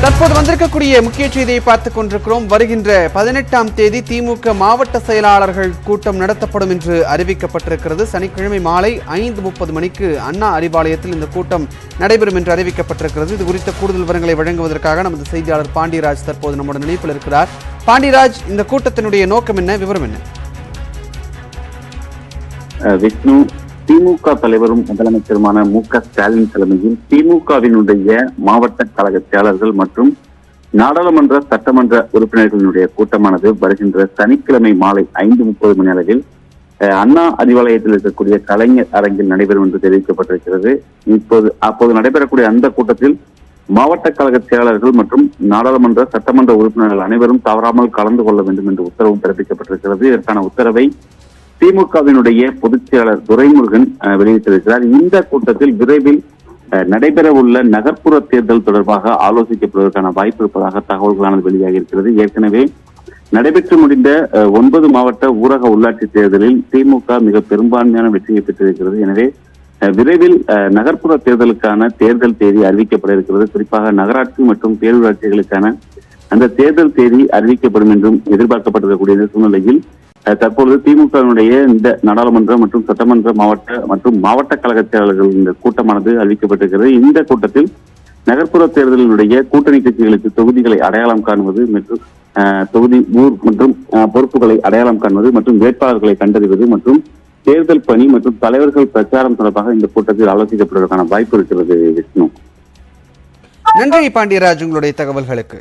தற்போது வந்திருக்கக்கூடிய முக்கிய செய்தியை பார்த்துக் கொண்டிருக்கிறோம். வருகின்ற 18ஆம் தேதி திமுக மாவட்ட செயலாளர்கள் கூட்டம் நடத்தப்படும் என்று அறிவிக்கப்பட்டிருக்கிறது. சனிக்கிழமை மாலை 5:30 மணிக்கு அண்ணா அறிவாலயத்தில் இந்த கூட்டம் நடைபெறும் என்று அறிவிக்கப்பட்டிருக்கிறது. இது குறித்த கூடுதல் விவரங்களை வழங்குவதற்காக நமது செய்தியாளர் பாண்டியராஜ் தற்போது நம்முடைய இணைப்பில் இருக்கிறார். பாண்டியராஜ், இந்த கூட்டத்தினுடைய நோக்கம் என்ன, விவரம் என்ன? விஷ்ணு, திமுக தலைவரும் முதலமைச்சருமான மு.க.ஸ்டாலின் தலைமையில் திமுகவினுடைய மாவட்ட கழக செயலாளர்கள் மற்றும் நாடாளுமன்ற சட்டமன்ற உறுப்பினர்களுடைய கூட்டமானது வருகின்ற சனிக்கிழமை மாலை 5:30 மணி அளவில் அண்ணா அறிவாலயத்தில் இருக்கக்கூடிய கலைஞர் அரங்கில் நடைபெறும் என்று தெரிவிக்கப்பட்டிருக்கிறது. அப்போது நடைபெறக்கூடிய அந்த கூட்டத்தில் மாவட்ட கழக செயலாளர்கள் மற்றும் நாடாளுமன்ற சட்டமன்ற உறுப்பினர்கள் அனைவரும் தவறாமல் கலந்து கொள்ள வேண்டும் என்று உத்தரவும் பிறப்பிக்கப்பட்டிருக்கிறது. இதற்கான உத்தரவை திமுகவினுடைய பொதுச் செயலாளர் துரைமுருகன் வெளியிட்டிருக்கிறார். இந்த கூட்டத்தில் விரைவில் நடைபெறவுள்ள நகர்ப்புற தேர்தல் தொடர்பாக ஆலோசிக்கப்படுவதற்கான வாய்ப்பு இருப்பதாக தகவல்களானது வெளியாகி இருக்கிறது. ஏற்கனவே நடைபெற்று முடிந்த 9 மாவட்ட ஊரக உள்ளாட்சி தேர்தலில் திமுக மிக பெரும்பான்மையான வெற்றியை பெற்றிருக்கிறது. எனவே விரைவில் நகர்ப்புற தேர்தலுக்கான தேர்தல் தேதி அறிவிக்கப்பட இருக்கிறது. குறிப்பாக நகராட்சி மற்றும் பேரூராட்சிகளுக்கான அந்த தேர்தல் தேதி அறிவிக்கப்படும் என்றும் எதிர்பார்க்கப்பட்டிருக்கக்கூடிய சூழ்நிலையில் தற்பொழுது திமுகவினுடைய இந்த நாடாளுமன்ற மற்றும் சட்டமன்ற மாவட்ட கழக செயலாளர்கள் இந்த கூட்டமானது அறிவிக்கப்பட்டிருக்கிறது. இந்த கூட்டத்தில் நகர்ப்புற தேர்தலினுடைய கூட்டணி கட்சிகளுக்கு தொகுதிகளை அடையாளம் காணுவது மற்றும் தொகுதி ஊர் மற்றும் பொறுப்புகளை அடையாளம் காணுவது மற்றும் வேட்பாளர்களை கண்டறிவது மற்றும் தேர்தல் பணி மற்றும் தலைவர்கள் பிரச்சாரம் தொடர்பாக இந்த கூட்டத்தில் ஆலோசிக்கப்படுவதற்கான வாய்ப்பு இருக்கிறது. விஷ்ணு, நன்றி பாண்டியராஜ் உங்களுடைய தகவல்களுக்கு.